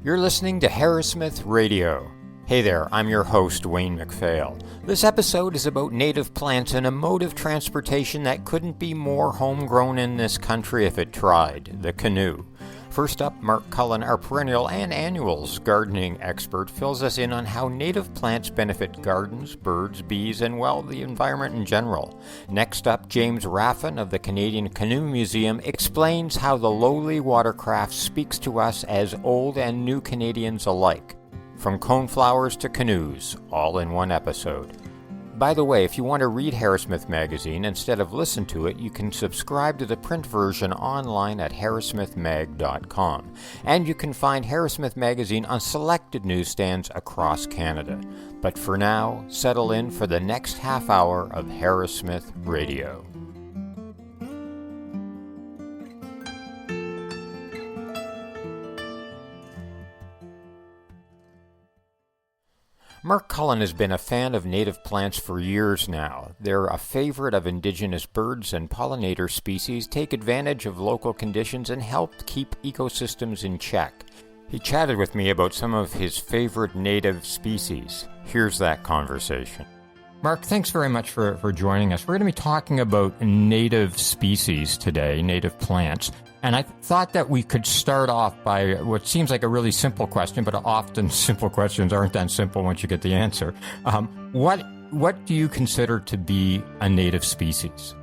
You're listening to Harrowsmith Radio. Hey there, I'm your host, Wayne McPhail. This episode is about native plants and a mode of transportation that couldn't be more homegrown in this country if it tried, the canoe. First up, Mark Cullen, our perennial and annuals gardening expert, fills us in on how native plants benefit gardens, birds, bees, and, well, the environment in general. Next up, James Raffan of the Canadian Canoe Museum explains how the lowly watercraft speaks to us as old and new Canadians alike. From coneflowers to canoes, all in one episode. By the way, if you want to read Harrowsmith magazine instead of listen to it, you can subscribe to the print version online at harrowsmithmag.com. And you can find Harrowsmith magazine on selected newsstands across Canada. But for now, settle in for the next half hour of Harrowsmith Radio. Mark Cullen has been a fan of native plants for years now. They're a favorite of indigenous birds and pollinator species, take advantage of local conditions, and help keep ecosystems in check. He chatted with me about some of his favorite native species. Here's that conversation. Mark, thanks very much for joining us. We're going to be talking about native species today, native plants. And I thought that we could start off by what seems like a really simple question, but often simple questions aren't that simple once you get the answer. What do you consider to be a native species?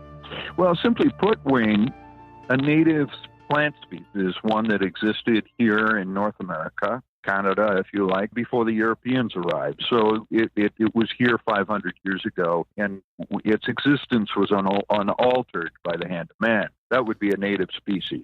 Well, simply put, Wayne, a native plant species is one that existed here in North America, Canada, if you like, before the Europeans arrived. So it was here 500 years ago, and its existence was unaltered by the hand of man. That would be a native species.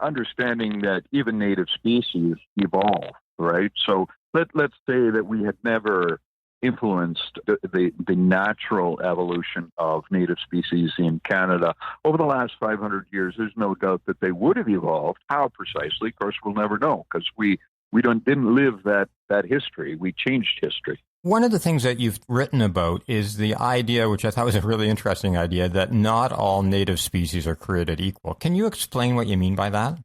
Understanding that even native species evolve, right? So let's say that we had never influenced the natural evolution of native species in Canada over the last 500 years. There's no doubt that they would have evolved. How precisely, of course, we'll never know, because we didn't live that history. We changed history. One of the things that you've written about is the idea, which I thought was a really interesting idea, that not all native species are created equal. Can you explain what you mean by that?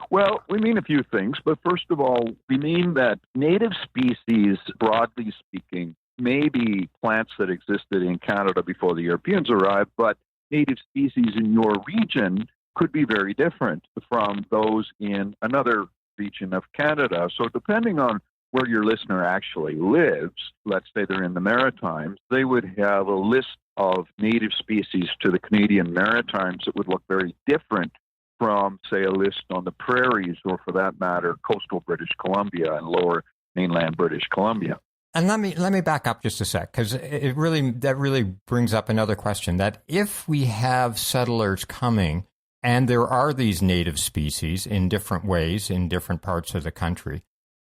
Well, we mean a few things, but first of all, we mean that native species, broadly speaking, may be plants that existed in Canada before the Europeans arrived, but native species in your region could be very different from those in another region of Canada. So depending on where your listener actually lives, let's say they're in the Maritimes, they would have a list of native species to the Canadian Maritimes that would look very different from, say, a list on the prairies, or for that matter, coastal British Columbia and lower mainland British Columbia. And let me back up just a sec, because that really brings up another question, that if we have settlers coming and there are these native species in different ways in different parts of the country,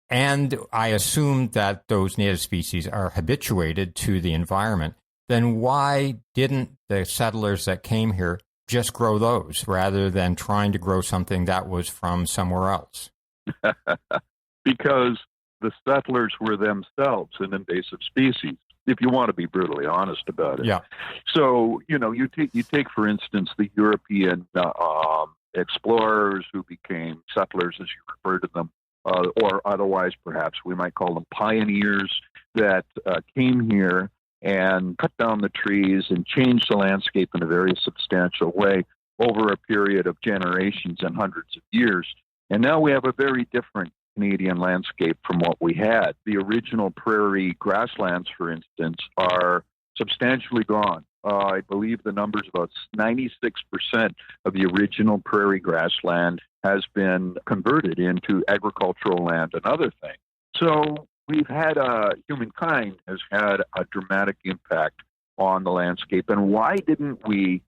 and I assume that those native species are habituated to the environment, then why didn't the settlers that came here just grow those rather than trying to grow something that was from somewhere else? Because the settlers were themselves an invasive species, if you want to be brutally honest about it. Yeah. So, you take, for instance, the European explorers who became settlers, as you refer to them, or otherwise perhaps we might call them pioneers, that came here and cut down the trees and changed the landscape in a very substantial way over a period of generations and hundreds of years. And now we have a very different Canadian landscape from what we had. The original prairie grasslands, for instance, are substantially gone. I believe the number's about 96% of the original prairie grassland has been converted into agricultural land and other things. So we've had humankind has had a dramatic impact on the landscape. And why didn't we,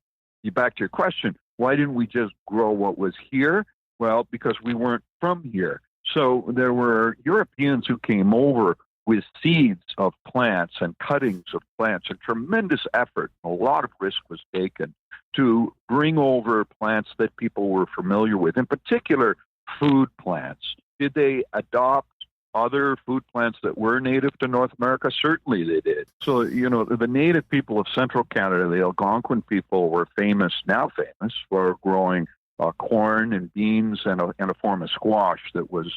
back to your question, why didn't we just grow what was here? Well, because we weren't from here. So there were Europeans who came over with seeds of plants and cuttings of plants, and tremendous effort. A lot of risk was taken to bring over plants that people were familiar with, in particular food plants. Did they adopt other food plants that were native to North America? Certainly they did. So, the native people of central Canada, the Algonquin people, were now famous for growing corn and beans and a form of squash that was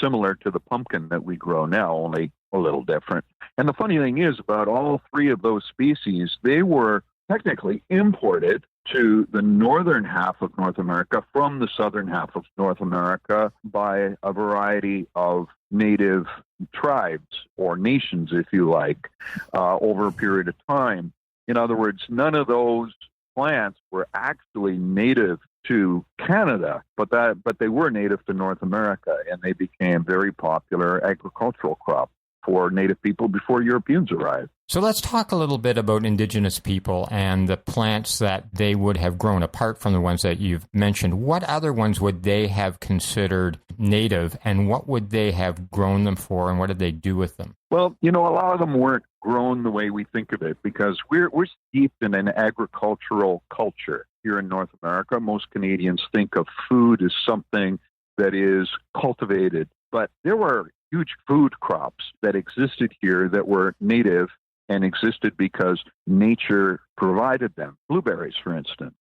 similar to the pumpkin that we grow now, only a little different. And the funny thing is, about all three of those species, they were technically imported to the northern half of North America from the southern half of North America by a variety of native tribes or nations, if you like, over a period of time. In other words, none of those plants were actually native to Canada, but they were native to North America, and they became very popular agricultural crop for native people before Europeans arrived. So let's talk a little bit about indigenous people and the plants that they would have grown apart from the ones that you've mentioned. What other ones would they have considered native, and what would they have grown them for, and what did they do with them? Well, a lot of them weren't grown the way we think of it, because we're steeped in an agricultural culture here in North America. Most Canadians think of food as something that is cultivated, but there were huge food crops that existed here that were native and existed because nature provided them. Blueberries, for instance.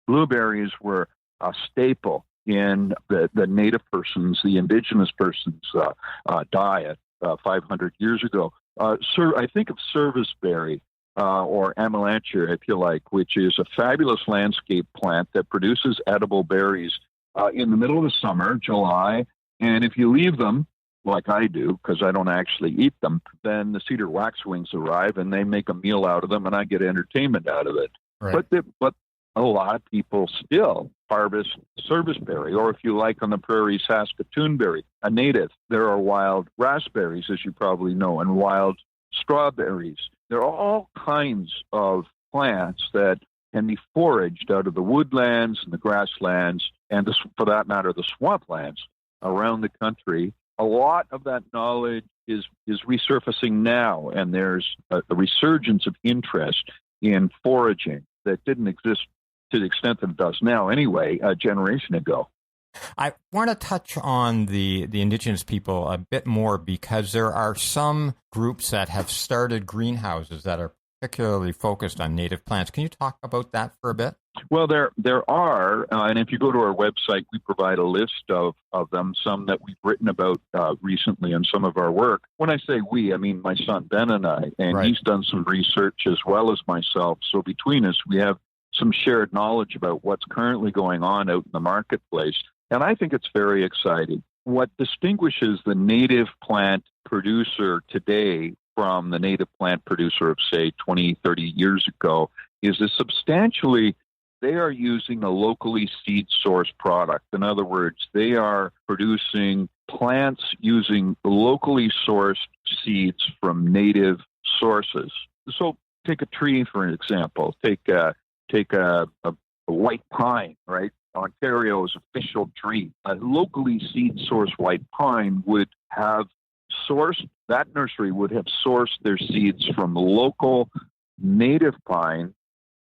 Blueberries were a staple in the native person's, the indigenous person's diet 500 years ago. I think of serviceberry or amelanchier, if you like, which is a fabulous landscape plant that produces edible berries in the middle of the summer, July. And if you leave them, like I do, because I don't actually eat them, then the cedar waxwings arrive and they make a meal out of them, and I get entertainment out of it. Right. But a lot of people still harvest serviceberry, or if you like on the prairie, Saskatoonberry, a native. There are wild raspberries, as you probably know, and wild strawberries. There are all kinds of plants that can be foraged out of the woodlands and the grasslands, and for that matter, the swamplands around the country. A lot of that knowledge is resurfacing now, and there's a resurgence of interest in foraging that didn't exist to the extent that it does now anyway, a generation ago. I want to touch on the indigenous people a bit more, because there are some groups that have started greenhouses that are particularly focused on native plants. Can you talk about that for a bit? Well, there are, and if you go to our website, we provide a list of them, some that we've written about recently in some of our work. When I say we, I mean my son Ben and I, and Right. He's done some research as well as myself. So between us, we have some shared knowledge about what's currently going on out in the marketplace. And I think it's very exciting. What distinguishes the native plant producer today from the native plant producer of, say, 20, 30 years ago is that substantially they are using a locally seed-sourced product. In other words, they are producing plants using locally sourced seeds from native sources. So take a tree, for an example. Take a white pine, right? Ontario's official tree. A locally seed-sourced white pine would have that nursery would have sourced their seeds from local native pine,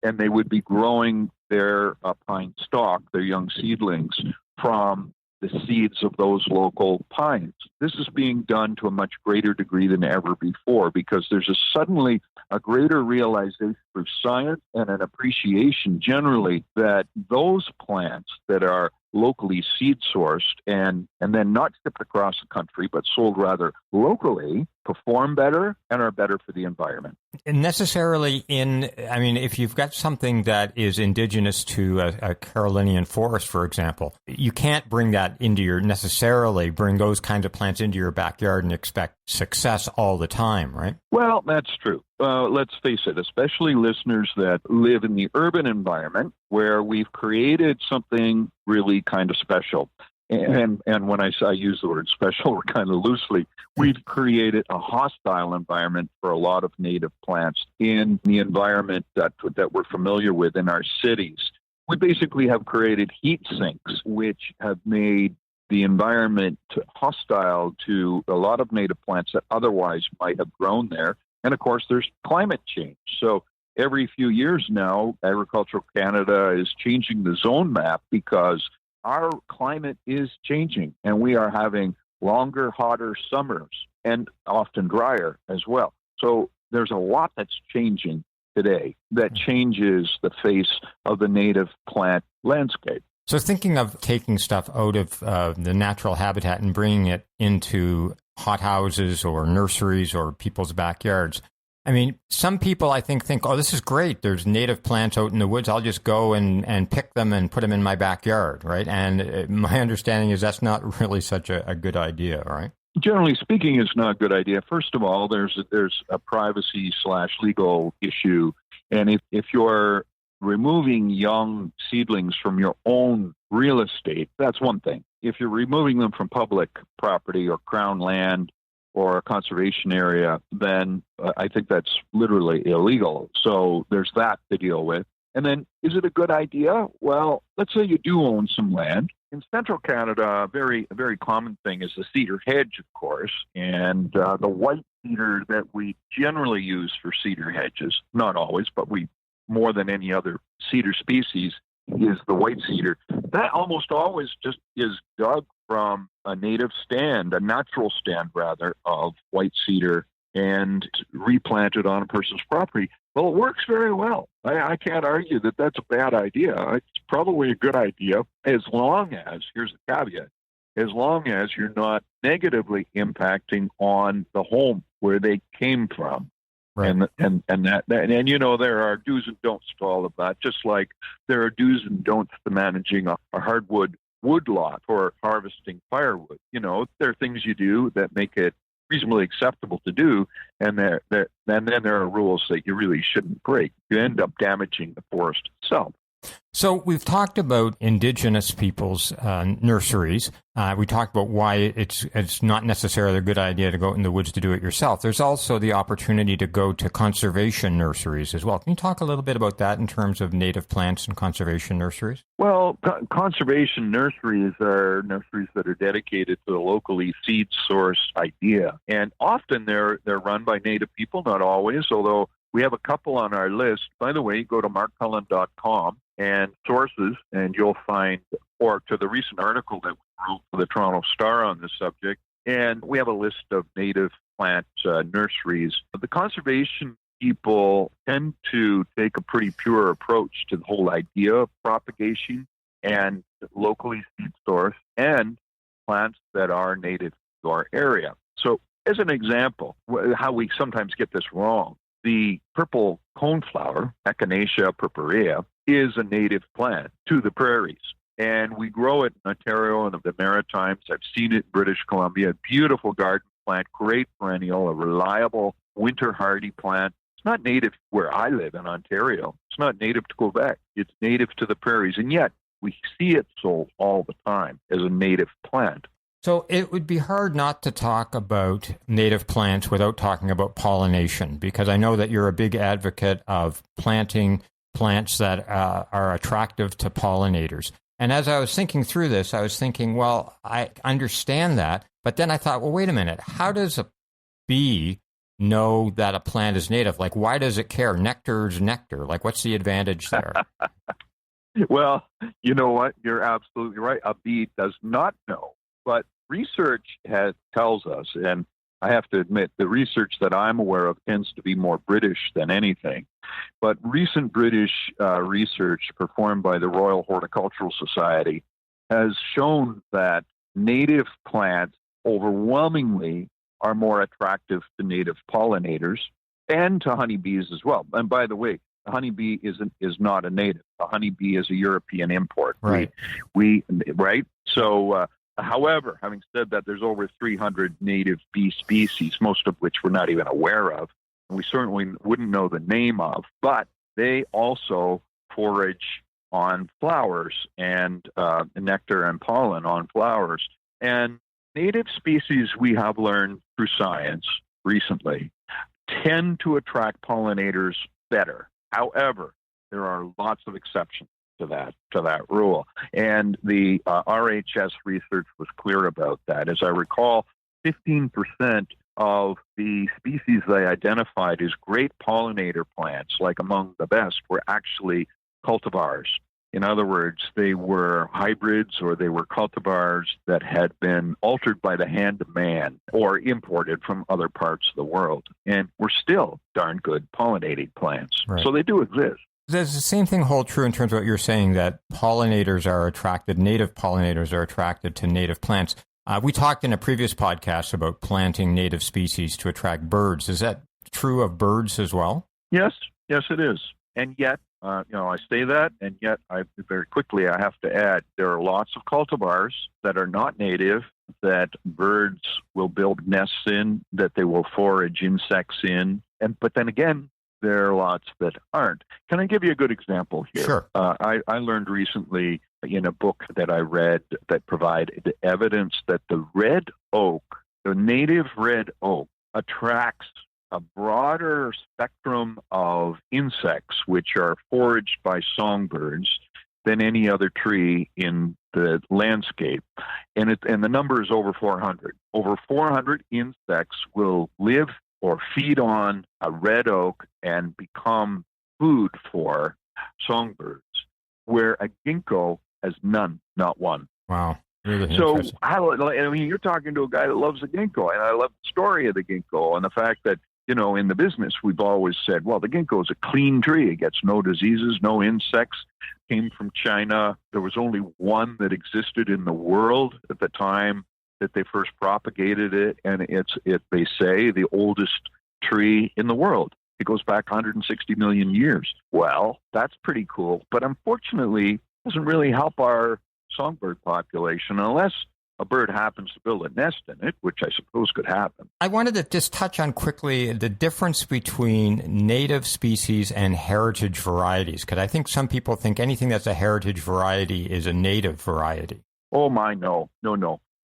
and they would be growing their pine stalk, their young seedlings, from the seeds of those local pines. This is being done to a much greater degree than ever before, because there's suddenly a greater realization through science and an appreciation generally that those plants that are locally seed sourced and then not shipped across the country but sold rather locally perform better and are better for the environment. And necessarily if you've got something that is indigenous to a Carolinian forest, for example, you can't necessarily bring those kinds of plants into your backyard and expect success all the time, right? Well, that's true. Let's face it, especially listeners that live in the urban environment where we've created something really kind of special. And when I use the word special kind of loosely, we've created a hostile environment for a lot of native plants in the environment that we're familiar with in our cities. We basically have created heat sinks, which have made the environment hostile to a lot of native plants that otherwise might have grown there. And of course, there's climate change. So every few years now, Agricultural Canada is changing the zone map because our climate is changing, and we are having longer, hotter summers, and often drier as well. So there's a lot that's changing today that changes the face of the native plant landscape. So thinking of taking stuff out of the natural habitat and bringing it into hothouses or nurseries or people's backyards, I mean, some people I think, oh, this is great. There's native plants out in the woods. I'll just go and pick them and put them in my backyard, right? And my understanding is that's not really such a good idea, right? Generally speaking, it's not a good idea. First of all, there's a privacy/legal issue. And if you're removing young seedlings from your own real estate, that's one thing. If you're removing them from public property or crown land or a conservation area, then I think that's literally illegal. So there's that to deal with. And then, is it a good idea? Well, let's say you do own some land. In central Canada, a very common thing is the cedar hedge, of course, and the white cedar that we generally use for cedar hedges, not always, but we more than any other cedar species, is the white cedar. That almost always just is dug from a native stand, a natural stand rather, of white cedar and replanted on a person's property. Well, it works very well. I can't argue that that's a bad idea. It's probably a good idea as long as, here's the caveat, as long as you're not negatively impacting on the home where they came from. Right. And you know, there are do's and don'ts to all of that, just like there are do's and don'ts to managing a hardwood woodlot or harvesting firewood. You know, there are things you do that make it reasonably acceptable to do, and then there are rules that you really shouldn't break. You end up damaging the forest itself. So we've talked about indigenous people's nurseries. We talked about why it's not necessarily a good idea to go out in the woods to do it yourself. There's also the opportunity to go to conservation nurseries as well. Can you talk a little bit about that in terms of native plants and conservation nurseries? Well, conservation nurseries are nurseries that are dedicated to the locally seed source idea. And often they're run by native people, not always, although we have a couple on our list. By the way, go to markcullen.com and sources, and you'll find, or to the recent article that we wrote for the Toronto Star on this subject, and we have a list of native plant nurseries. The conservation people tend to take a pretty pure approach to the whole idea of propagation and locally seed source and plants that are native to our area. So as an example, how we sometimes get this wrong, the purple coneflower, Echinacea purpurea, is a native plant to the prairies. And we grow it in Ontario and the Maritimes. I've seen it in British Columbia. Beautiful garden plant, great perennial, a reliable winter hardy plant. It's not native where I live in Ontario. It's not native to Quebec. It's native to the prairies. And yet we see it sold all the time as a native plant. So it would be hard not to talk about native plants without talking about pollination, because I know that you're a big advocate of planting plants that are attractive to pollinators. And as I was thinking through this, I was thinking, well, I understand that, but then I thought, well, wait a minute, how does a bee know that a plant is native? Like, why does it care? Nectar is nectar. Like, what's the advantage there? Well, you know what? You're absolutely right. A bee does not know. But research tells us, and I have to admit, the research that I'm aware of tends to be more British than anything. But recent British research performed by the Royal Horticultural Society has shown that native plants overwhelmingly are more attractive to native pollinators and to honeybees as well. And by the way, the honeybee is not a native. A honeybee is a European import. Right. Right. So. However, having said that, there's over 300 native bee species, most of which we're not even aware of, and we certainly wouldn't know the name of, but they also forage on flowers and nectar and pollen on flowers. And native species, we have learned through science recently, tend to attract pollinators better. However, there are lots of exceptions to that rule. And the RHS research was clear about that. As I recall, 15% of the species they identified as great pollinator plants, like among the best, were actually cultivars. In other words, they were hybrids or they were cultivars that had been altered by the hand of man or imported from other parts of the world and were still darn good pollinating plants. Right. So they do exist. Does the same thing hold true in terms of what you're saying, that pollinators are attracted, native pollinators are attracted to native plants? We talked in a previous podcast about planting native species to attract birds. Is that true of birds as well? Yes, it is. And yet, I say that, and yet very quickly I have to add there are lots of cultivars that are not native that birds will build nests in, that they will forage insects in. But then again, there are lots that aren't. Can I give you a good example here? Sure. I learned recently in a book that I read that provided evidence that the red oak, the native red oak, attracts a broader spectrum of insects which are foraged by songbirds than any other tree in the landscape. And the number is over 400. Over 400 insects will live or feed on a red oak and become food for songbirds, where a ginkgo has none, not one. Wow. Really so, you're talking to a guy that loves the ginkgo, and I love the story of the ginkgo and the fact that, in the business, we've always said, well, the ginkgo is a clean tree. It gets no diseases, no insects, came from China. There was only one that existed in the world at the time that they first propagated it, and they say, the oldest tree in the world. It goes back 160 million years. Well, that's pretty cool, but unfortunately, it doesn't really help our songbird population unless a bird happens to build a nest in it, which I suppose could happen. I wanted to just touch on quickly the difference between native species and heritage varieties, because I think some people think anything that's a heritage variety is a native variety. Oh my, no.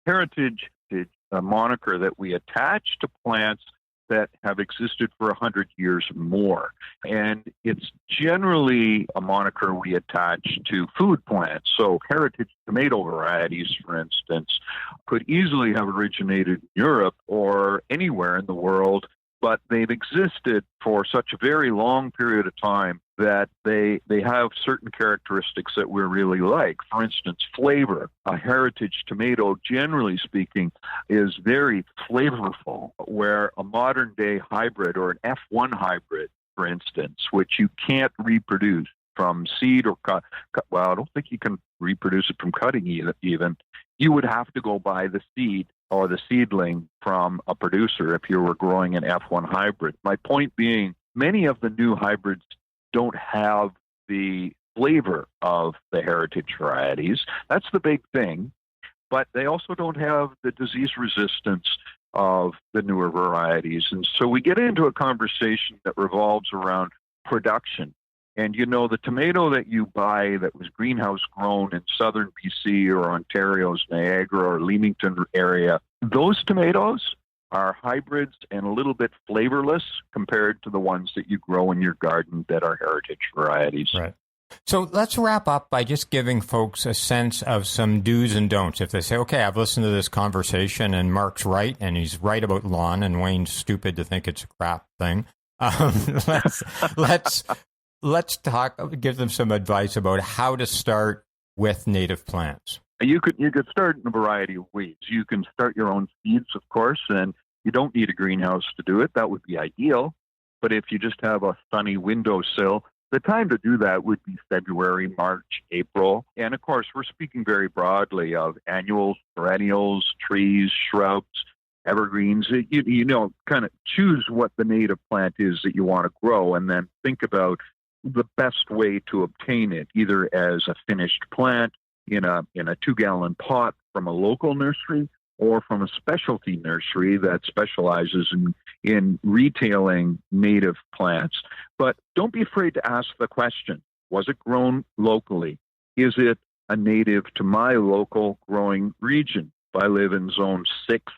Heritage is a moniker that we attach to plants that have existed for 100 years or more. And it's generally a moniker we attach to food plants. So heritage tomato varieties, for instance, could easily have originated in Europe or anywhere in the world, but they've existed for such a very long period of time that they have certain characteristics that we really like. For instance, flavor. A heritage tomato, generally speaking, is very flavorful, where a modern-day hybrid or an F1 hybrid, for instance, which you can't reproduce from seed or cut. Well, I don't think you can reproduce it from cutting even. You would have to go buy the seed or the seedling from a producer if you were growing an F1 hybrid. My point being, many of the new hybrids don't have the flavor of the heritage varieties. That's the big thing. But they also don't have the disease resistance of the newer varieties. And so we get into a conversation that revolves around production. And the tomato that you buy that was greenhouse grown in southern BC or Ontario's Niagara or Leamington area, those tomatoes are hybrids and a little bit flavorless compared to the ones that you grow in your garden that are heritage varieties. Right. So let's wrap up by just giving folks a sense of some do's and don'ts. If they say, okay, I've listened to this conversation and Mark's right, and he's right about lawn, and Wayne's stupid to think it's a crap thing. Let's talk, give them some advice about how to start with native plants. You could start in a variety of ways. You can start your own seeds, of course, and you don't need a greenhouse to do it. That would be ideal. But if you just have a sunny windowsill, the time to do that would be February, March, April. And of course, we're speaking very broadly of annuals, perennials, trees, shrubs, evergreens. Kind of choose what the native plant is that you want to grow, and then think about the best way to obtain it, either as a finished plant in a 2-gallon pot from a local nursery, or from a specialty nursery that specializes in retailing native plants. But don't be afraid to ask the question, was it grown locally? Is it a native to my local growing region? If I live in zone 6,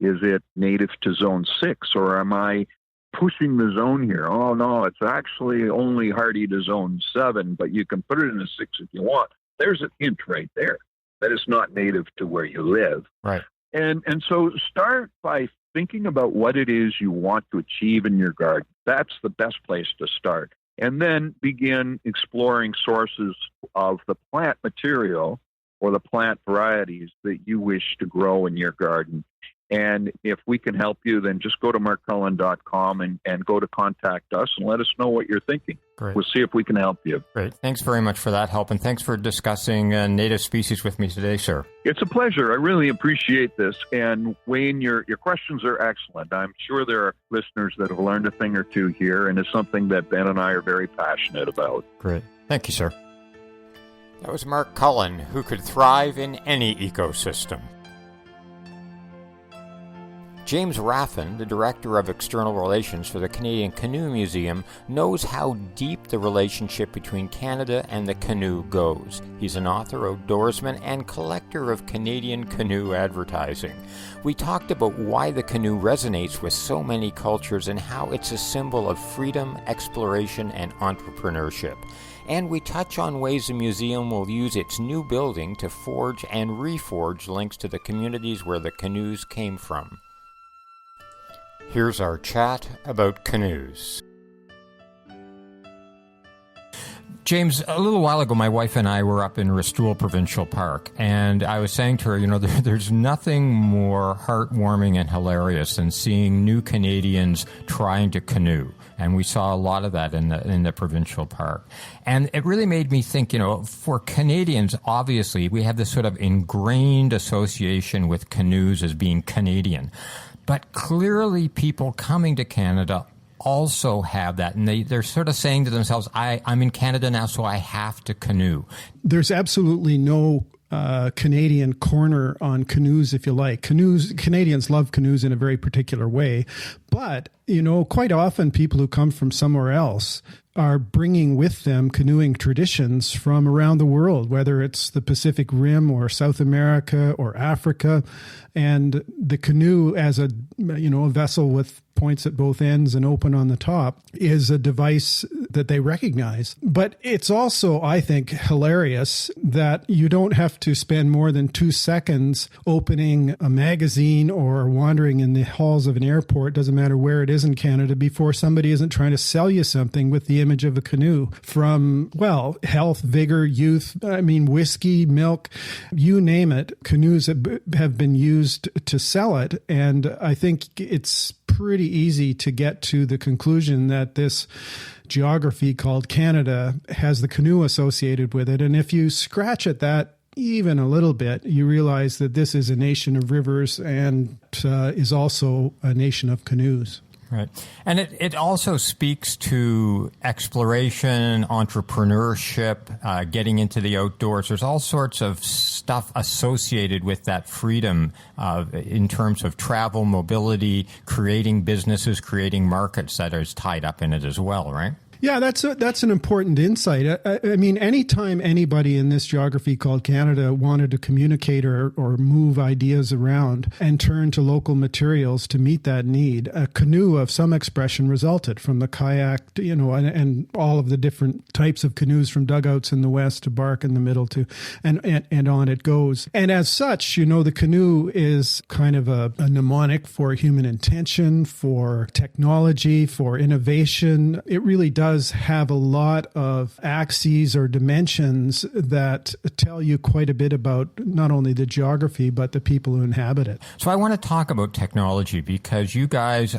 is it native to zone 6? Or am I pushing the zone here? Oh, no, it's actually only hardy to zone 7, but you can put it in a 6 if you want. There's a hint right there that it's not native to where you live. Right. And so start by thinking about what it is you want to achieve in your garden. That's the best place to start. and then begin exploring sources of the plant material or the plant varieties that you wish to grow in your garden. And if we can help you, then just go to markcullen.com and go to contact us and let us know what you're thinking. Great. We'll see if we can help you. Great. Thanks very much for that help, and thanks for discussing native species with me today, sir. It's a pleasure. I really appreciate this. And Wayne, your questions are excellent. I'm sure there are listeners that have learned a thing or two here, and it's something that Ben and I are very passionate about. Great. Thank you, sir. That was Mark Cullen, who could thrive in any ecosystem. James Raffan, the Director of External Relations for the Canadian Canoe Museum, knows how deep the relationship between Canada and the canoe goes. He's an author, outdoorsman, and collector of Canadian canoe advertising. We talked about why the canoe resonates with so many cultures and how it's a symbol of freedom, exploration, and entrepreneurship. And we touch on ways the museum will use its new building to forge and reforge links to the communities where the canoes came from. Here's our chat about canoes. James, a little while ago, my wife and I were up in Restoule Provincial Park, and I was saying to her, there's nothing more heartwarming and hilarious than seeing new Canadians trying to canoe. And we saw a lot of that in the provincial park. And it really made me think, for Canadians, obviously, we have this sort of ingrained association with canoes as being Canadian. But clearly people coming to Canada also have that, and they're sort of saying to themselves, I'm in Canada now, so I have to canoe. There's absolutely no Canadian corner on canoes, if you like. Canadians love canoes in a very particular way. But, quite often people who come from somewhere else are bringing with them canoeing traditions from around the world, whether it's the Pacific Rim or South America or Africa. And the canoe as a vessel with points at both ends and open on the top is a device that they recognize. But it's also, I think, hilarious that you don't have to spend more than 2 seconds opening a magazine or wandering in the halls of an airport, doesn't matter where it is in Canada, before somebody isn't trying to sell you something with the image of a canoe from, health, vigor, youth, whiskey, milk, you name it. Canoes have been used to sell it. And I think it's pretty easy to get to the conclusion that this geography called Canada has the canoe associated with it. And if you scratch at that even a little bit, you realize that this is a nation of rivers and is also a nation of canoes. Right. And it also speaks to exploration, entrepreneurship, getting into the outdoors. There's all sorts of stuff associated with that freedom in terms of travel, mobility, creating businesses, creating markets that is tied up in it as well, right? Yeah, that's an important insight. I mean, anytime anybody in this geography called Canada wanted to communicate or move ideas around and turn to local materials to meet that need, a canoe of some expression resulted from the kayak, and all of the different types of canoes from dugouts in the west to bark in the middle to, and on it goes. And as such, the canoe is kind of a mnemonic for human intention, for technology, for innovation. It really does have a lot of axes or dimensions that tell you quite a bit about not only the geography, but the people who inhabit it. So I want to talk about technology because you guys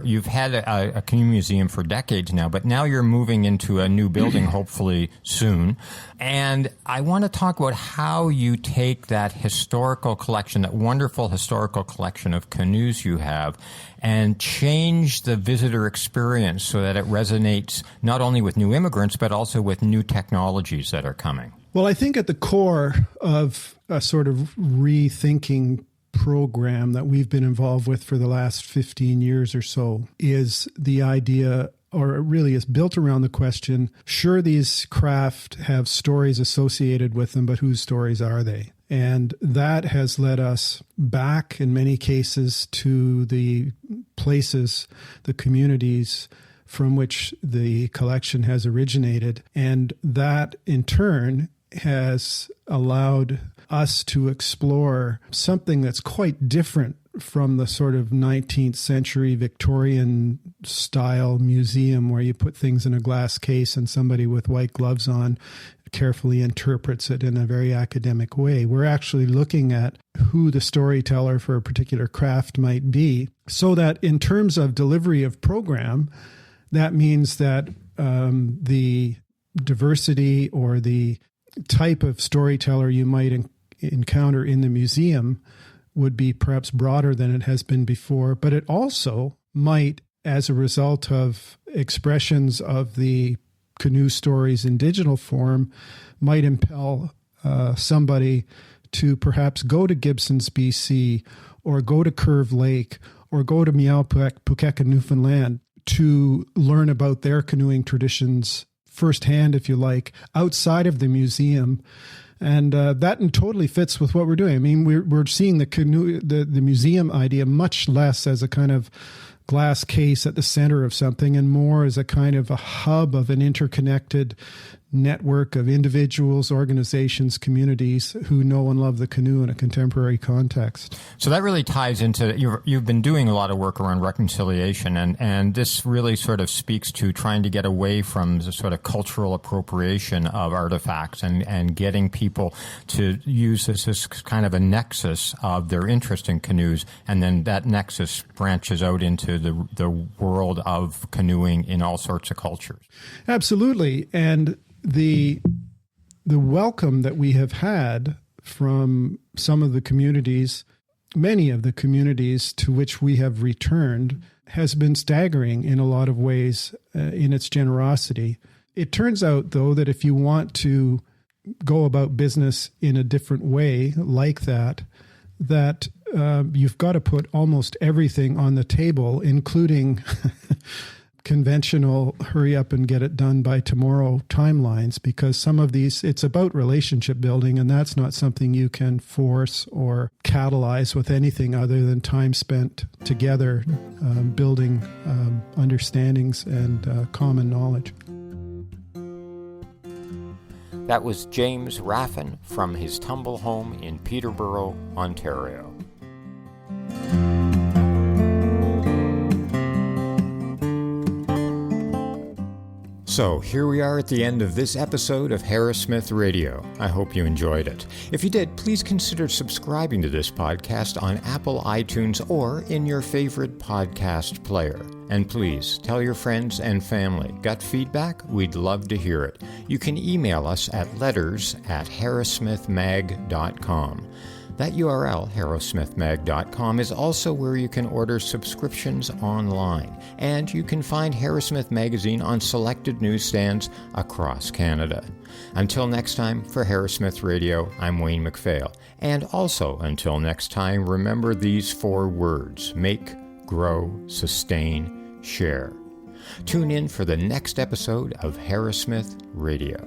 you've had a canoe museum for decades now, but now you're moving into a new building, hopefully soon. And I want to talk about how you take that historical collection, that wonderful historical collection of canoes you have, and change the visitor experience so that it resonates not only with new immigrants, but also with new technologies that are coming. Well, I think at the core of a sort of rethinking program that we've been involved with for the last 15 years or so is the idea, or it really is built around the question, sure, these craft have stories associated with them, but whose stories are they? And that has led us back in many cases to the places, the communities from which the collection has originated. And that in turn has allowed us to explore something that's quite different from the sort of 19th century Victorian style museum where you put things in a glass case and somebody with white gloves on carefully interprets it in a very academic way. We're actually looking at who the storyteller for a particular craft might be, so that in terms of delivery of program, that means that the diversity or the type of storyteller you might encounter in the museum would be perhaps broader than it has been before, but it also might, as a result of expressions of the canoe stories in digital form, might impel somebody to perhaps go to Gibsons, BC, or go to Curve Lake, or go to Meow-Pukek in Newfoundland to learn about their canoeing traditions firsthand, if you like, outside of the museum. And that totally fits with what we're doing. I mean, we're seeing the museum idea much less as a kind of glass case at the center of something and more as a kind of a hub of an interconnected network of individuals, organizations, communities who know and love the canoe in a contemporary context. So that really ties into, you've been doing a lot of work around reconciliation, and this really sort of speaks to trying to get away from the sort of cultural appropriation of artifacts and getting people to use this as kind of a nexus of their interest in canoes, and then that nexus branches out into the world of canoeing in all sorts of cultures. Absolutely. And the welcome that we have had from some of the communities, many of the communities to which we have returned, has been staggering in a lot of ways in its generosity. It turns out, though, that if you want to go about business in a different way like that you've got to put almost everything on the table, including conventional hurry up and get it done by tomorrow timelines, because some of these, it's about relationship building, and that's not something you can force or catalyze with anything other than time spent together building understandings and common knowledge. That was James Raffan from his tumble home in Peterborough, Ontario. So here we are at the end of this episode of Harrowsmith Radio. I hope you enjoyed it. If you did, please consider subscribing to this podcast on Apple iTunes or in your favorite podcast player. And please tell your friends and family. Got feedback? We'd love to hear it. You can email us at letters@harrowsmithmag.com. That URL, harrowsmithmag.com, is also where you can order subscriptions online. And you can find Harrowsmith Magazine on selected newsstands across Canada. Until next time, for Harrowsmith Radio, I'm Wayne McPhail. And also, until next time, remember these 4 words: make, grow, sustain, share. Tune in for the next episode of Harrowsmith Radio.